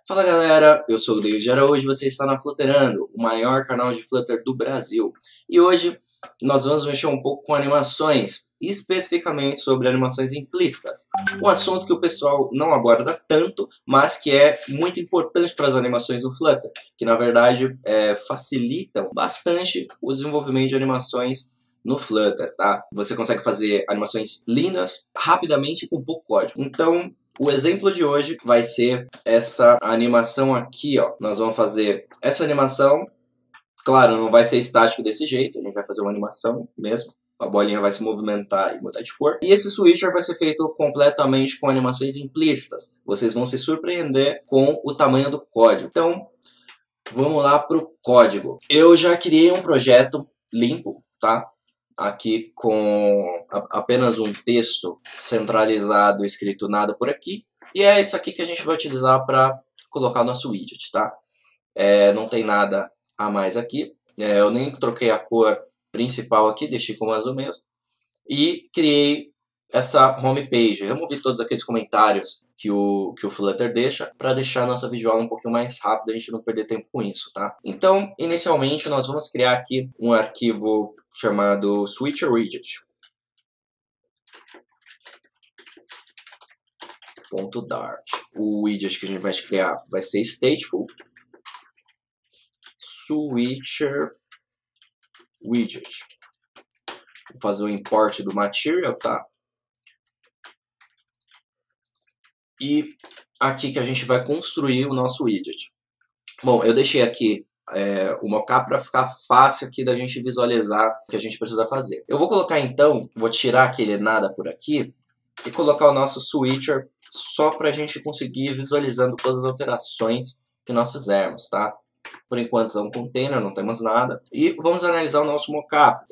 Fala galera, eu sou o David Araújo e você está na Flutterando, o maior canal de Flutter do Brasil. E hoje nós vamos mexer um pouco com animações, especificamente sobre animações implícitas. Um assunto que o pessoal não aborda tanto, mas que é muito importante para as animações do Flutter, que na verdade facilitam bastante o desenvolvimento de animações no Flutter, tá? Você consegue fazer animações lindas, rapidamente, com pouco código. Então, o exemplo de hoje vai ser essa animação aqui, ó. Nós vamos fazer essa animação, claro, não vai ser estático desse jeito, a gente vai fazer uma animação mesmo. A bolinha vai se movimentar e mudar de cor. E esse switcher vai ser feito completamente com animações implícitas. Vocês vão se surpreender com o tamanho do código. Então, vamos lá para o código. Eu já criei um projeto limpo, tá? Aqui com apenas um texto centralizado, escrito nada por aqui. E é isso aqui que a gente vai utilizar para colocar o nosso widget, tá? Não tem nada a mais aqui. Eu nem troquei a cor principal aqui, deixei como azul mesmo. E criei essa homepage. Eu removi todos aqueles comentários que o Flutter deixa para deixar a nossa videoaula um pouquinho mais rápida, a gente não perder tempo com isso, tá? Então, inicialmente, nós vamos criar aqui um arquivo chamado switcher widget. .dart. O widget que a gente vai criar vai ser stateful switcher widget. Vou fazer o import do material, tá? E aqui que a gente vai construir o nosso widget. Bom, eu deixei aqui o mockup para ficar fácil aqui da gente visualizar o que a gente precisa fazer. Eu vou colocar então, vou tirar aquele nada por aqui e colocar o nosso switcher só para a gente conseguir ir visualizando todas as alterações que nós fizermos, tá? Por enquanto é um container, não temos nada. E vamos analisar o nosso mockup.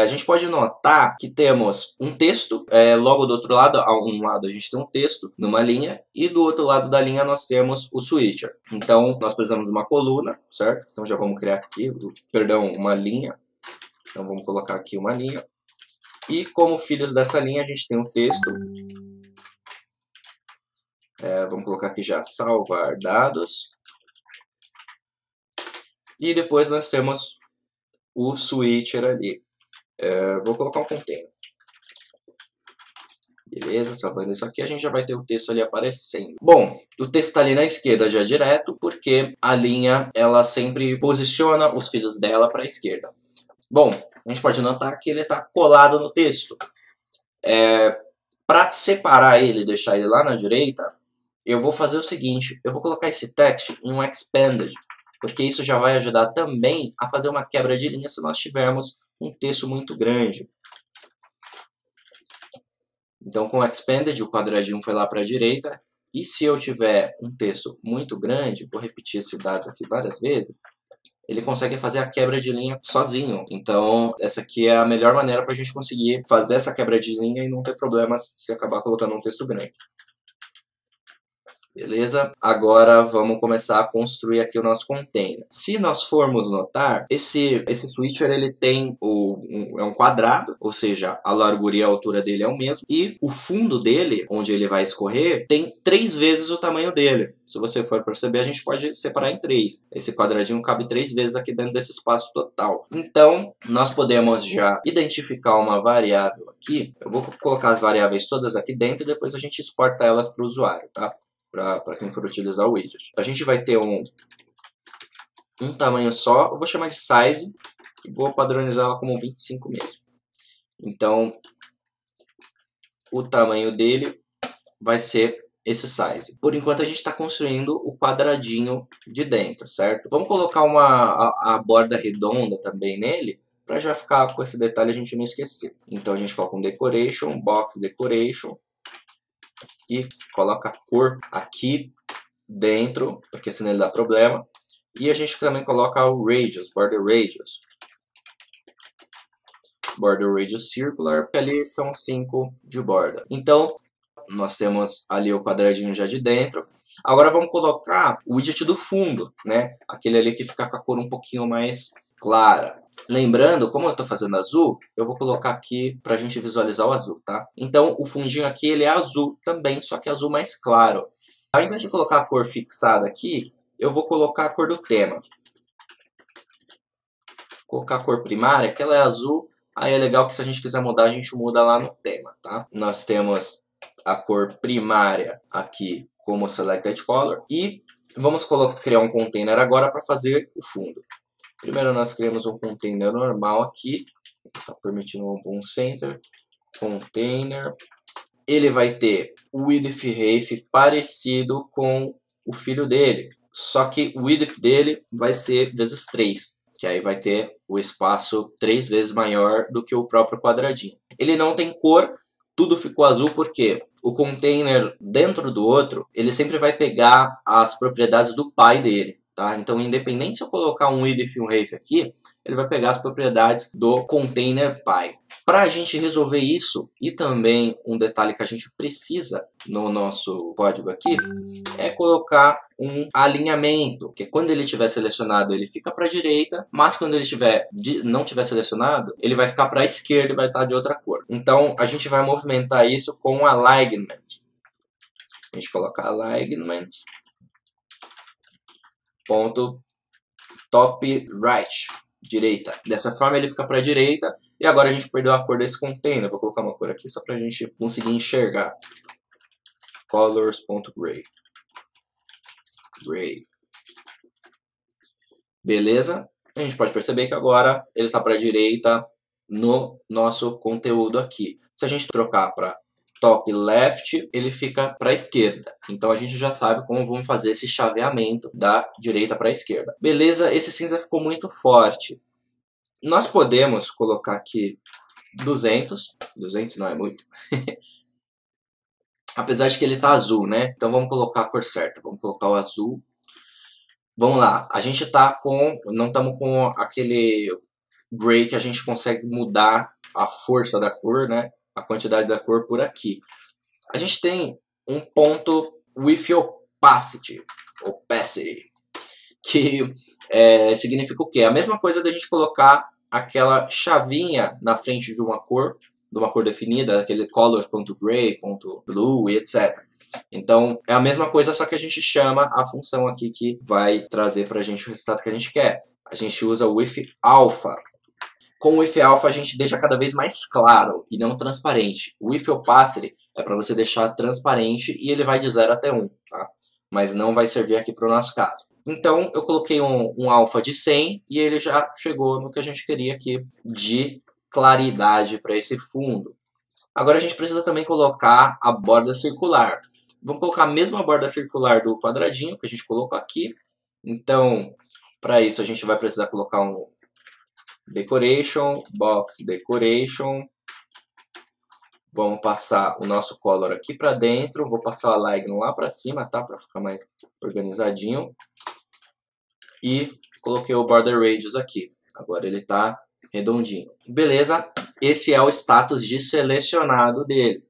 A gente pode notar que temos um texto, logo do outro lado, a um lado a gente tem um texto numa linha, e do outro lado da linha nós temos o switcher. Então nós precisamos de uma coluna, certo? Então já vamos criar aqui, uma linha. Então vamos colocar aqui uma linha. E como filhos dessa linha a gente tem um texto. Vamos colocar aqui já salvar dados. E depois nós temos o switcher ali. Vou colocar um container. Beleza, salvando isso aqui, a gente já vai ter o texto ali aparecendo. Bom, o texto está ali na esquerda já direto, porque a linha ela sempre posiciona os filhos dela para a esquerda. Bom, a gente pode notar que ele está colado no texto. Para separar ele e deixar ele lá na direita, eu vou fazer o seguinte, eu vou colocar esse text em um expanded, porque isso já vai ajudar também a fazer uma quebra de linha se nós tivermos um texto muito grande. Então, com o expanded, o quadradinho foi lá para a direita. E se eu tiver um texto muito grande, vou repetir esses dados aqui várias vezes, ele consegue fazer a quebra de linha sozinho. Então, essa aqui é a melhor maneira para a gente conseguir fazer essa quebra de linha e não ter problemas se acabar colocando um texto grande. Beleza? Agora vamos começar a construir aqui o nosso container. Se nós formos notar, esse switcher ele tem um quadrado, ou seja, a largura e a altura dele é o mesmo. E o fundo dele, onde ele vai escorrer, tem 3 vezes o tamanho dele. Se você for perceber, a gente pode separar em 3. Esse quadradinho cabe 3 vezes aqui dentro desse espaço total. Então, nós podemos já identificar uma variável aqui. Eu vou colocar as variáveis todas aqui dentro e depois a gente exporta elas para o usuário, tá? Para quem for utilizar o widget. A gente vai ter um tamanho só, eu vou chamar de size e vou padronizar ela como 25 mesmo. Então, o tamanho dele vai ser esse size. Por enquanto a gente está construindo o quadradinho de dentro, certo? Vamos colocar a borda redonda também nele, para já ficar com esse detalhe a gente não esquecer. Então a gente coloca um decoration, box decoration, e coloca a cor aqui dentro, porque senão ele dá problema. E a gente também coloca o radius, border radius. Border radius circular, que ali são 5 de borda. Então, nós temos ali o quadradinho já de dentro. Agora vamos colocar o widget do fundo, né? Aquele ali que fica com a cor um pouquinho mais clara. Lembrando, como eu estou fazendo azul, eu vou colocar aqui para a gente visualizar o azul, tá? Então, o fundinho aqui ele é azul também, só que azul mais claro. Ao invés de colocar a cor fixada aqui, eu vou colocar a cor do tema. Colocar a cor primária, que ela é azul. Aí é legal que se a gente quiser mudar, a gente muda lá no tema, tá? Nós temos a cor primária aqui como Selected Color. E vamos criar um container agora para fazer o fundo. Primeiro nós criamos um container normal aqui. Está permitindo um center. Container. Ele vai ter o width ref parecido com o filho dele. Só que o width dele vai ser vezes 3. Que aí vai ter o espaço 3 vezes maior do que o próprio quadradinho. Ele não tem cor, tudo ficou azul porque o container dentro do outro, ele sempre vai pegar as propriedades do pai dele. Tá? Então, independente se eu colocar um width e um ref aqui, ele vai pegar as propriedades do container pai. Para a gente resolver isso, e também um detalhe que a gente precisa no nosso código aqui, é colocar um alinhamento, que quando ele estiver selecionado ele fica para a direita, mas quando ele não estiver selecionado, ele vai ficar para a esquerda e vai estar de outra cor. Então, a gente vai movimentar isso com alignment. A gente coloca alignment. Ponto top right, direita. Dessa forma ele fica para a direita. E agora a gente perdeu a cor desse container. Vou colocar uma cor aqui só para a gente conseguir enxergar. Colors.gray. Gray. Beleza? A gente pode perceber que agora ele está para a direita no nosso conteúdo aqui. Se a gente trocar para top left, ele fica para a esquerda. Então a gente já sabe como vamos fazer esse chaveamento da direita para a esquerda. Beleza, esse cinza ficou muito forte. Nós podemos colocar aqui 200. 200 não é muito. Apesar de que ele está azul, né? Então vamos colocar a cor certa. Vamos colocar o azul. Vamos lá. A gente tá não estamos com aquele gray que a gente consegue mudar a força da cor, né? A quantidade da cor por aqui. A gente tem um ponto with opacity, que significa o quê? A mesma coisa da gente colocar aquela chavinha na frente de uma cor definida, aquele colors.gray, .blue e etc. Então, é a mesma coisa, só que a gente chama a função aqui que vai trazer para a gente o resultado que a gente quer. A gente usa o with alpha. Com o with alpha a gente deixa cada vez mais claro e não transparente. O with opacity é para você deixar transparente e ele vai de 0 até 1, tá? Mas não vai servir aqui para o nosso caso. Então eu coloquei um alpha de 100 e ele já chegou no que a gente queria aqui de claridade para esse fundo. Agora a gente precisa também colocar a borda circular. Vamos colocar a mesma borda circular do quadradinho que a gente colocou aqui. Então, para isso a gente vai precisar colocar um decoration, box decoration. Vamos passar o nosso color aqui para dentro. Vou passar o align lá para cima, tá? Para ficar mais organizadinho. E coloquei o border radius aqui. Agora ele está redondinho. Beleza? Esse é o status de selecionado dele.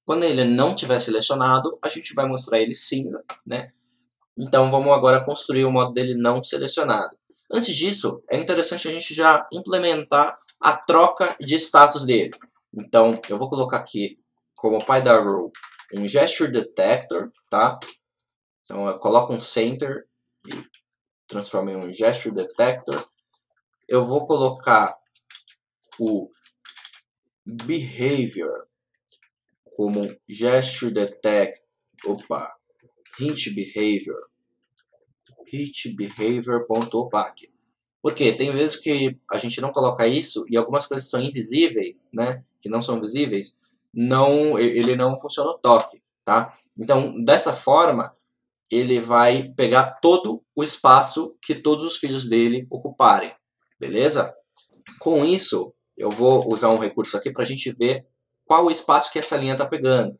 Quando ele não tiver selecionado, a gente vai mostrar ele cinza, né? Então vamos agora construir o modo dele não selecionado. Antes disso, é interessante a gente já implementar a troca de status dele. Então, eu vou colocar aqui como pai da row um gesture detector, tá? Então, eu coloco um center e transformo em um gesture detector. Eu vou colocar o behavior como gesture detect, hit behavior.opaque. Porque tem vezes que a gente não coloca isso e algumas coisas são invisíveis, né? Que não são visíveis, ele não funciona o toque, tá? Então, dessa forma, ele vai pegar todo o espaço que todos os filhos dele ocuparem, beleza? Com isso, eu vou usar um recurso aqui para a gente ver qual o espaço que essa linha está pegando.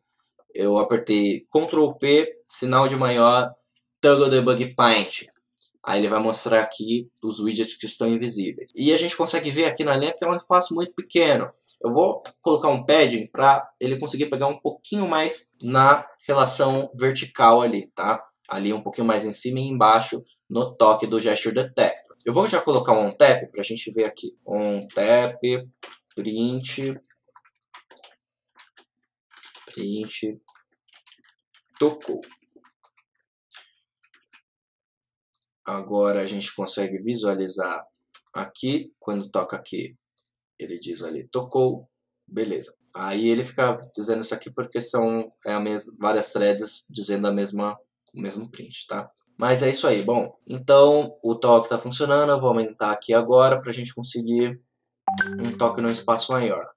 Eu apertei Ctrl P, sinal de maior, Toggle Debug Paint. Aí ele vai mostrar aqui os widgets que estão invisíveis. E a gente consegue ver aqui na linha que é um espaço muito pequeno. Eu vou colocar um padding para ele conseguir pegar um pouquinho mais na relação vertical ali, tá? Ali um pouquinho mais em cima e embaixo no toque do Gesture Detector. Eu vou já colocar um OnTap para a gente ver aqui. OnTap, print, tocou. Agora a gente consegue visualizar aqui, quando toca aqui, ele diz ali, tocou, beleza. Aí ele fica dizendo isso aqui porque são várias threads dizendo o mesmo print, tá? Mas é isso aí, bom, então o toque está funcionando, eu vou aumentar aqui agora para a gente conseguir um toque num espaço maior.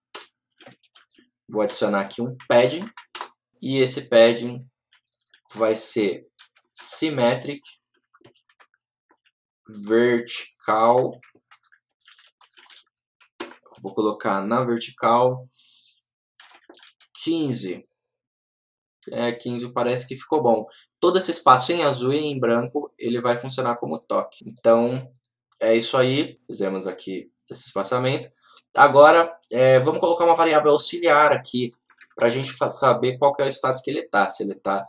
Vou adicionar aqui um padding, e esse padding vai ser symmetric, vertical, vou colocar na vertical 15. 15 parece que ficou bom. Todo esse espaço em azul e em branco, ele vai funcionar como toque. Então, é isso aí. Fizemos aqui esse espaçamento. Agora, vamos colocar uma variável auxiliar aqui, para a gente saber qual que é o status que ele está, se ele está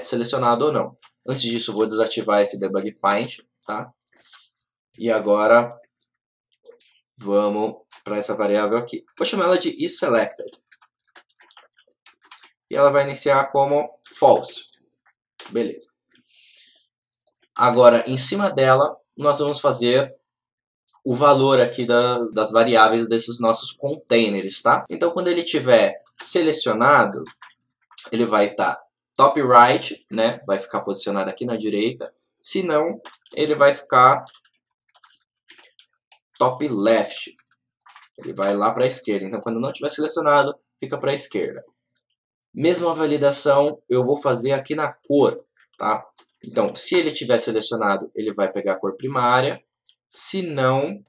selecionado ou não. Antes disso, vou desativar esse debug find, tá? E agora, vamos para essa variável aqui. Vou chamar ela de isSelected. E ela vai iniciar como false. Beleza. Agora, em cima dela, nós vamos fazer o valor aqui das variáveis desses nossos containers, tá? Então, quando ele estiver selecionado, ele vai estar top right, né? Vai ficar posicionado aqui na direita. Se não, ele vai ficar top left. Ele vai lá para a esquerda. Então, quando não estiver selecionado, fica para a esquerda. Mesma validação eu vou fazer aqui na cor, tá? Então, se ele tiver selecionado, ele vai pegar a cor primária. Se não,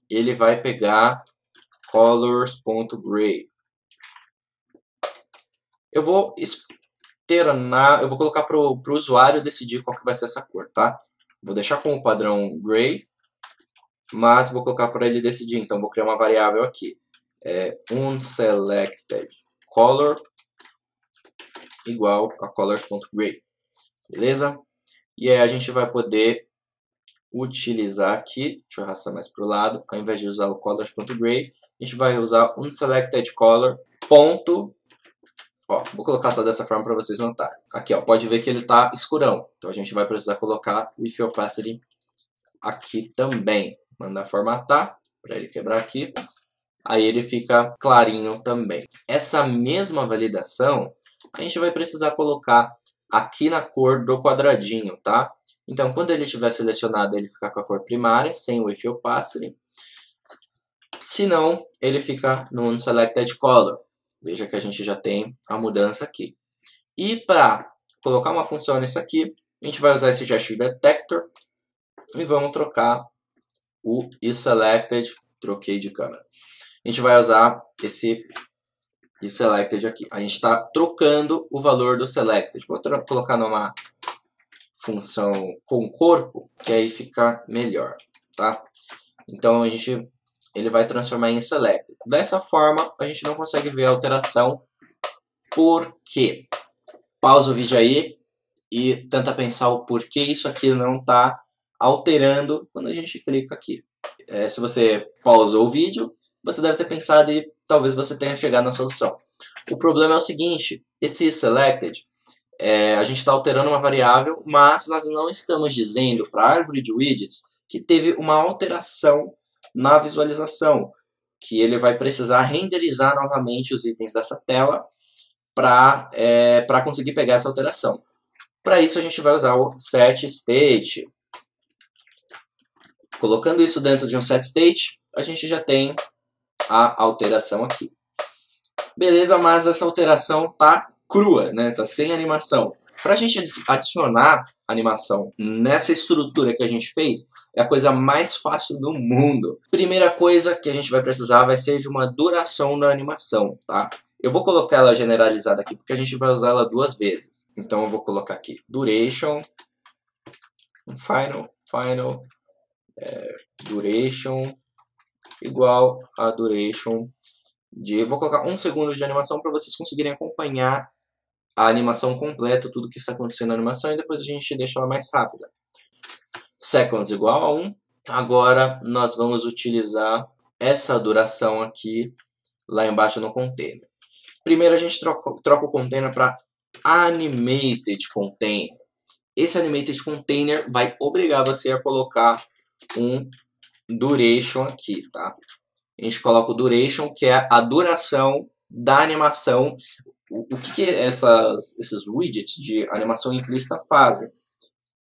ele vai pegar colors.gray. Eu vou colocar para o usuário decidir qual que vai ser essa cor, tá? Vou deixar com o padrão gray, mas vou colocar para ele decidir. Então, vou criar uma variável aqui. Unselected color igual a colors.gray. Beleza? E aí a gente vai poder utilizar aqui, deixa eu arrastar mais para o lado, ao invés de usar o colors.gray, a gente vai usar unselectedColor. Vou colocar só dessa forma para vocês notarem. Aqui, ó, pode ver que ele está escurão. Então a gente vai precisar colocar o If Opacity aqui também. Mandar formatar para ele quebrar aqui. Aí ele fica clarinho também. Essa mesma validação a gente vai precisar colocar aqui na cor do quadradinho, tá? Então, quando ele estiver selecionado, ele fica com a cor primária, sem o If Opacity. Se não, ele fica no Unselected Color. Veja que a gente já tem a mudança aqui. E para colocar uma função nisso aqui, a gente vai usar esse Gesture Detector e vamos trocar o isSelected, troquei de câmera. A gente vai usar esse isSelected aqui. A gente está trocando o valor do selected. Vou colocar numa função com corpo, que aí fica melhor, tá? Então ele vai transformar em selected. Dessa forma, a gente não consegue ver a alteração. Por quê? Pausa o vídeo aí e tenta pensar o porquê isso aqui não está alterando quando a gente clica aqui. Se você pausou o vídeo, você deve ter pensado e talvez você tenha chegado na solução. O problema é o seguinte, esse selected, a gente está alterando uma variável, mas nós não estamos dizendo para a árvore de widgets que teve uma alteração na visualização, que ele vai precisar renderizar novamente os itens dessa tela para conseguir pegar essa alteração. Para isso a gente vai usar o setState. Colocando isso dentro de um setState, a gente já tem a alteração aqui. Beleza, mas essa alteração tá crua, né? Tá sem animação. Para a gente adicionar animação nessa estrutura que a gente fez, é a coisa mais fácil do mundo. Primeira coisa que a gente vai precisar vai ser de uma duração da animação, tá? Eu vou colocar ela generalizada aqui porque a gente vai usar ela 2 vezes. Então eu vou colocar aqui duration, final, duration igual a duration vou colocar 1 segundo de animação para vocês conseguirem acompanhar a animação completa, tudo que está acontecendo na animação, e depois a gente deixa ela mais rápida. Seconds igual a 1. Agora nós vamos utilizar essa duração aqui lá embaixo no container. Primeiro a gente troca o container para animated container. esse animated container vai obrigar você a colocar um duration aqui, tá? A gente coloca o duration, que é a duração da animação. O que esses widgets de animação implícita fazem?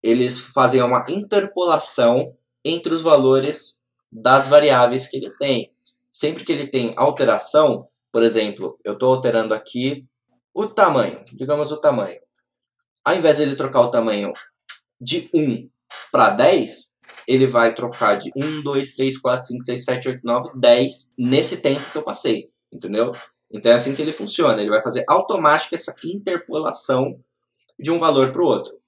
Eles fazem uma interpolação entre os valores das variáveis que ele tem. Sempre que ele tem alteração, por exemplo, eu estou alterando aqui o tamanho, digamos o tamanho. Ao invés de ele trocar o tamanho de 1 para 10, ele vai trocar de 1, 2, 3, 4, 5, 6, 7, 8, 9, 10 nesse tempo que eu passei, entendeu? Então é assim que ele funciona, ele vai fazer automática essa interpolação de um valor para o outro.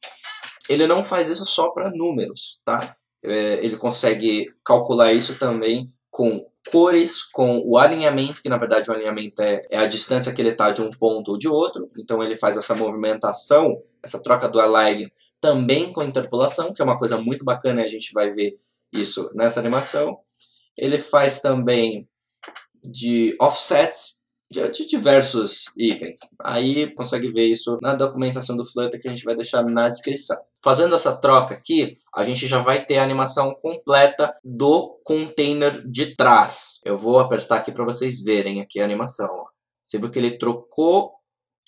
Ele não faz isso só para números, tá? Ele consegue calcular isso também com cores, com o alinhamento, que na verdade o alinhamento é a distância que ele está de um ponto ou de outro. Então ele faz essa movimentação, essa troca do align também com interpolação, que é uma coisa muito bacana e a gente vai ver isso nessa animação. Ele faz também de offsets de diversos itens. Aí consegue ver isso na documentação do Flutter que a gente vai deixar na descrição. Fazendo essa troca aqui, a gente já vai ter a animação completa do container de trás. Eu vou apertar aqui para vocês verem aqui a animação. Você viu que ele trocou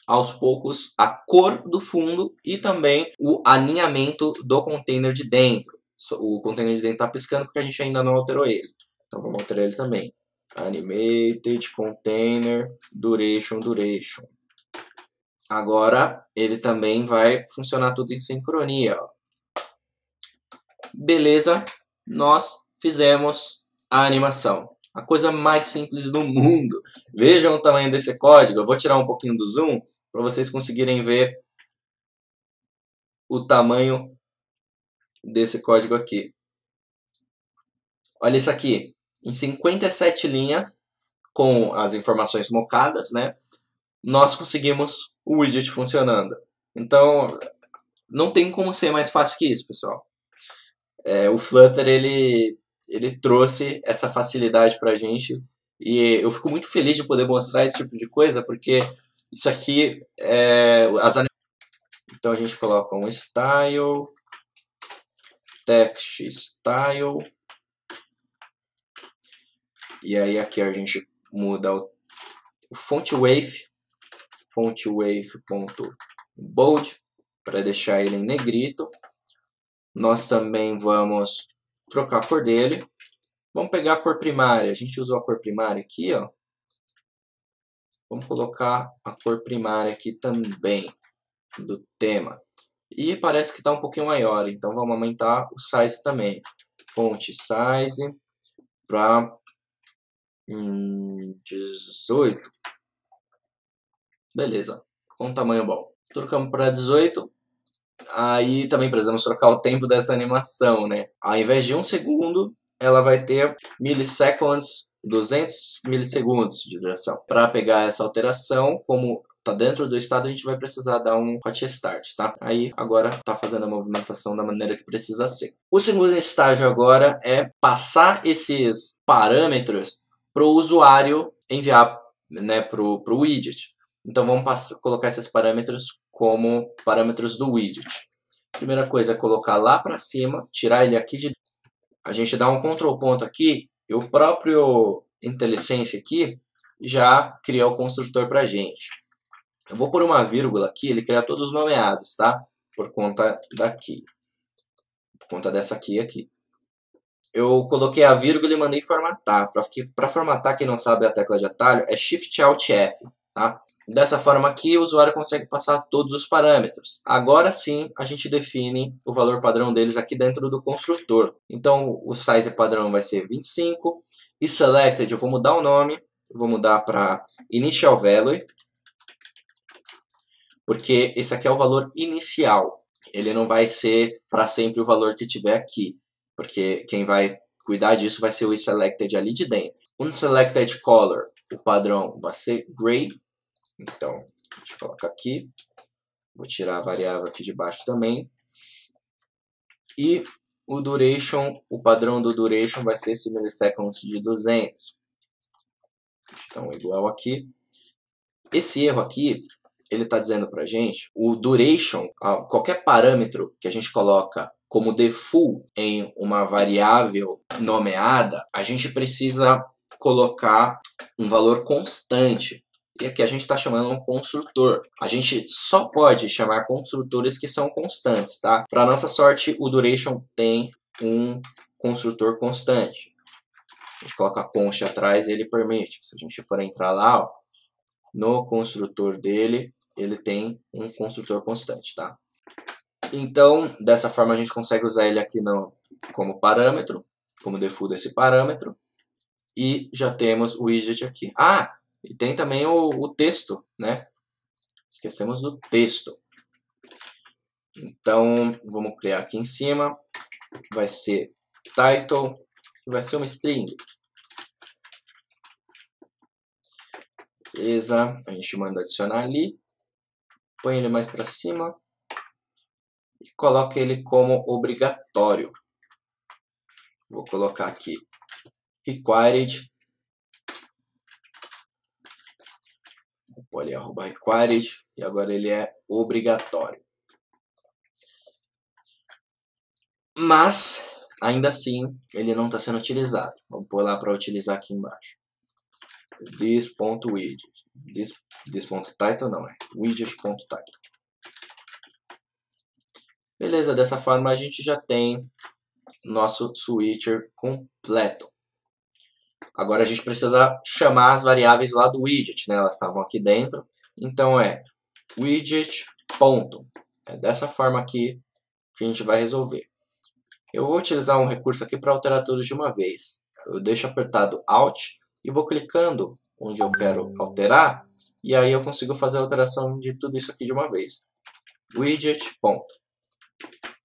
aos poucos a cor do fundo e também o alinhamento do container de dentro. O container de dentro está piscando porque a gente ainda não alterou ele. Então vamos alterar ele também. Animated Container Duration. Agora ele também vai funcionar tudo em sincronia. Ó. Beleza, nós fizemos a animação. A coisa mais simples do mundo. Vejam o tamanho desse código. Eu vou tirar um pouquinho do zoom para vocês conseguirem ver o tamanho desse código aqui. Olha isso aqui. Em 57 linhas, com as informações mocadas, né, nós conseguimos o widget funcionando. Então, não tem como ser mais fácil que isso, pessoal. O Flutter, ele trouxe essa facilidade para a gente e eu fico muito feliz de poder mostrar esse tipo de coisa, porque isso aqui Então, a gente coloca um style, text style, e aí aqui a gente muda o font wave.bold, para deixar ele em negrito. Nós também vamos trocar a cor dele. Vamos pegar a cor primária. A gente usou a cor primária aqui, ó. Vamos colocar a cor primária aqui também, do tema. E parece que está um pouquinho maior, então vamos aumentar o size também. Font size para 18. Beleza, ficou um tamanho bom. Trocamos para 18. Aí também precisamos trocar o tempo dessa animação, né? Ao invés de 1 segundo, ela vai ter milliseconds, 200 milissegundos de duração. Para pegar essa alteração, como está dentro do estado, a gente vai precisar dar um hot start, tá? Aí agora está fazendo a movimentação da maneira que precisa ser. O segundo estágio agora é passar esses parâmetros para o usuário enviar, né, para o widget. Então vamos colocar esses parâmetros como parâmetros do widget. Primeira coisa é colocar lá para cima, tirar ele aqui de... A gente dá um Ctrl ponto aqui e o próprio IntelliSense aqui já cria o construtor para a gente. Eu vou pôr uma vírgula aqui, ele cria todos os nomeados, tá? Por conta daqui. Por conta dessa aqui. Eu coloquei a vírgula e mandei formatar. Para formatar, quem não sabe a tecla de atalho, é Shift Alt F, tá? Dessa forma aqui, o usuário consegue passar todos os parâmetros. Agora sim, a gente define o valor padrão deles aqui dentro do construtor. Então, o size padrão vai ser 25. E selected, eu vou mudar o nome. Eu vou mudar para initial value. Porque esse aqui é o valor inicial. Ele não vai ser para sempre o valor que tiver aqui. Porque quem vai cuidar disso vai ser o selected ali de dentro. Unselected color, o padrão vai ser gray. Então, deixa eu colocar aqui. Vou tirar a variável aqui de baixo também. E o duration, o padrão do duration vai ser esse milliseconds de 200. Então, igual aqui. Esse erro aqui ele está dizendo para a gente, o duration, qualquer parâmetro que a gente coloca como default em uma variável nomeada, a gente precisa colocar um valor constante. E aqui a gente está chamando um construtor. A gente só pode chamar construtores que são constantes, tá? Para nossa sorte, o duration tem um construtor constante. A gente coloca a const atrás e ele permite. Se a gente for entrar lá, ó, no construtor dele, ele tem um construtor constante, tá? Então, dessa forma a gente consegue usar ele aqui como parâmetro, como default desse parâmetro. E já temos o widget aqui. Ah, e tem também o texto, né? Esquecemos do texto. Então, vamos criar aqui em cima. Vai ser title, vai ser uma string. Beleza, a gente manda adicionar ali. Põe ele mais para cima. E coloca ele como obrigatório. Vou colocar aqui required. Vou pôr ali @required. E agora ele é obrigatório. Mas, ainda assim, ele não está sendo utilizado. Vamos pôr lá para utilizar aqui embaixo. This.widget. This.title não, é widget.title. Beleza, dessa forma a gente já tem nosso switcher completo. Agora a gente precisa chamar as variáveis lá do widget, né? Elas estavam aqui dentro. Então é widget. É dessa forma aqui que a gente vai resolver. Eu vou utilizar um recurso aqui para alterar tudo de uma vez. Eu deixo apertado Alt e vou clicando onde eu quero alterar. E aí eu consigo fazer a alteração de tudo isso aqui de uma vez. Widget.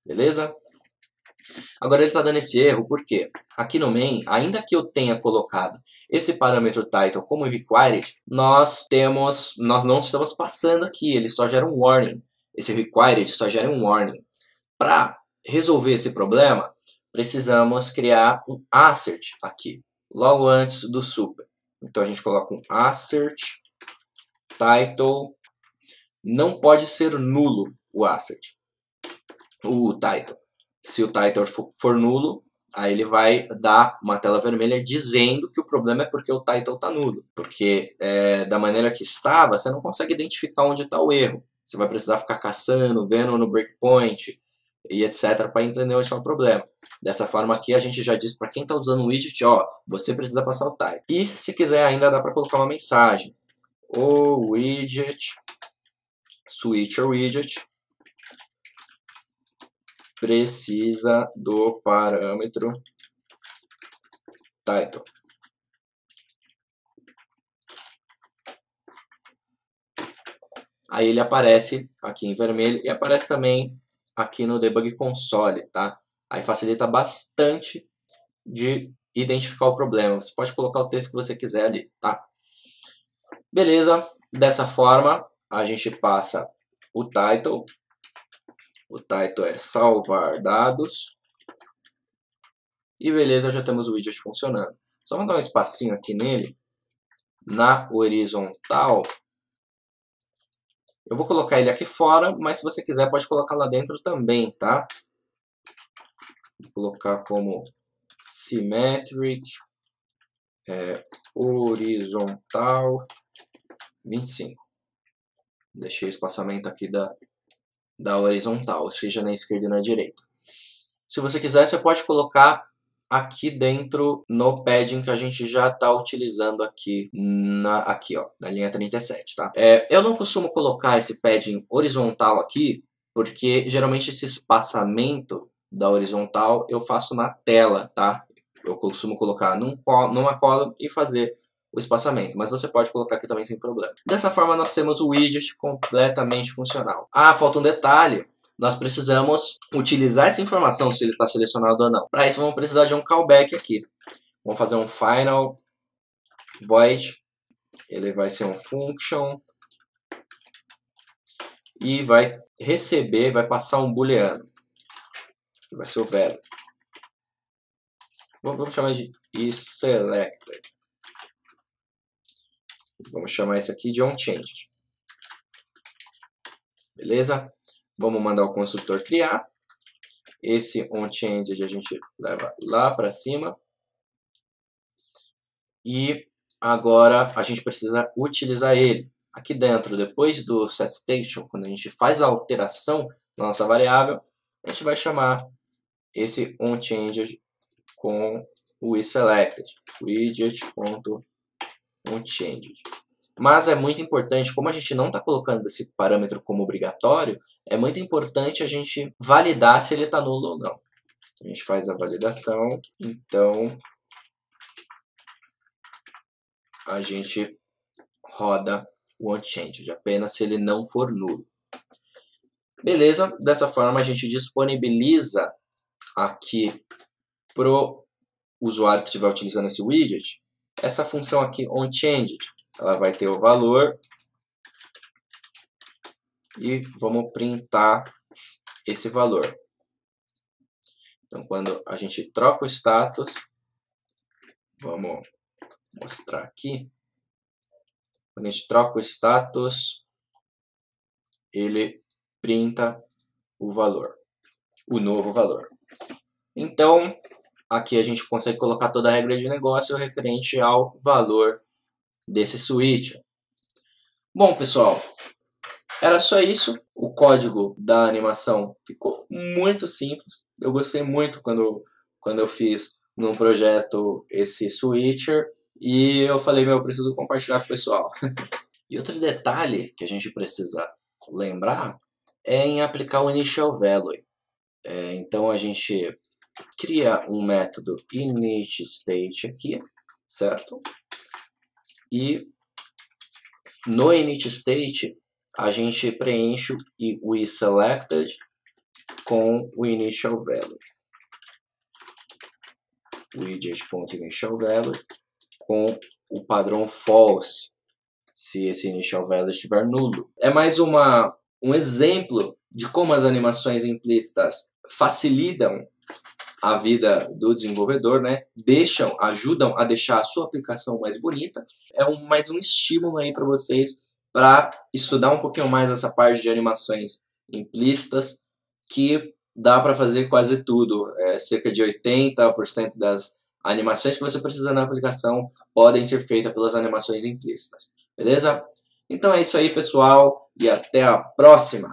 Beleza? Agora ele está dando esse erro, por quê? Aqui no main, ainda que eu tenha colocado esse parâmetro title como required, nós não estamos passando aqui, ele só gera um warning. Esse required só gera um warning. Para resolver esse problema, precisamos criar um assert aqui, logo antes do super. Então a gente coloca um assert title. Não pode ser nulo o assert, o title. Se o title for nulo, aí ele vai dar uma tela vermelha dizendo que o problema é porque o title está nulo. Porque da maneira que estava, você não consegue identificar onde está o erro. Você vai precisar ficar caçando, vendo no breakpoint e etc. para entender onde está o problema. Dessa forma aqui a gente já diz para quem está usando o widget, ó, você precisa passar o title. E se quiser ainda dá para colocar uma mensagem. O widget, switcher widget, precisa do parâmetro title. Aí ele aparece aqui em vermelho e aparece também aqui no Debug Console, tá? Aí facilita bastante de identificar o problema. Você pode colocar o texto que você quiser ali, tá? Beleza, dessa forma a gente passa o title. O title é salvar dados. E beleza, já temos o widget funcionando. Só vou dar um espacinho aqui nele. Na horizontal. Eu vou colocar ele aqui fora, mas se você quiser pode colocar lá dentro também, tá? Vou colocar como symmetric, horizontal 25. Deixei o espaçamento aqui da horizontal, ou seja, na esquerda e na direita. Se você quiser, você pode colocar aqui dentro no padding que a gente já está utilizando aqui, ó, na linha 37, tá? Eu não costumo colocar esse padding horizontal aqui, porque geralmente esse espaçamento da horizontal eu faço na tela, tá? Eu costumo colocar numa column e fazer o espaçamento, mas você pode colocar aqui também sem problema. Dessa forma nós temos o widget completamente funcional. Ah, falta um detalhe. Nós precisamos utilizar essa informação se ele está selecionado ou não. Para isso vamos precisar de um callback aqui. Vamos fazer um final void. Ele vai ser um function. E vai receber, vai passar um booleano. Vai ser o value. Vamos chamar de selected. Vamos chamar esse aqui de onChanged. beleza? Vamos mandar o construtor criar. Esse onChanged a gente leva lá para cima. E agora a gente precisa utilizar ele. Aqui dentro, depois do setStation, quando a gente faz a alteração na nossa variável, a gente vai chamar esse onChanged com o isSelected, widget.onChanged. Mas é muito importante, como a gente não está colocando esse parâmetro como obrigatório, é muito importante a gente validar se ele está nulo ou não. A gente faz a validação, então a gente roda o onChanged, apenas se ele não for nulo. Beleza, dessa forma a gente disponibiliza aqui para o usuário que estiver utilizando esse widget, essa função aqui onChanged, ela vai ter o valor e vamos printar esse valor. Então, quando a gente troca o status, vamos mostrar aqui, quando a gente troca o status, ele printa o valor, o novo valor. Então, aqui a gente consegue colocar toda a regra de negócio referente ao valor desse switcher. Bom, pessoal, era só isso. O código da animação ficou muito simples. Eu gostei muito quando eu fiz num projeto esse switcher. E eu falei, eu preciso compartilhar com o pessoal. E outro detalhe que a gente precisa lembrar é em aplicar o initial value. Então a gente cria um método initState aqui, certo? E no initState a gente preenche o isSelected com o initial value. Widget.initialValue com o padrão false, se esse initial value estiver nulo. É mais um exemplo de como as animações implícitas facilitam a vida do desenvolvedor, né? Ajudam a deixar a sua aplicação mais bonita. É mais um estímulo aí para vocês para estudar um pouquinho mais essa parte de animações implícitas, que dá para fazer quase tudo. Cerca de 80% das animações que você precisa na aplicação podem ser feitas pelas animações implícitas. Beleza? Então é isso aí, pessoal, e até a próxima!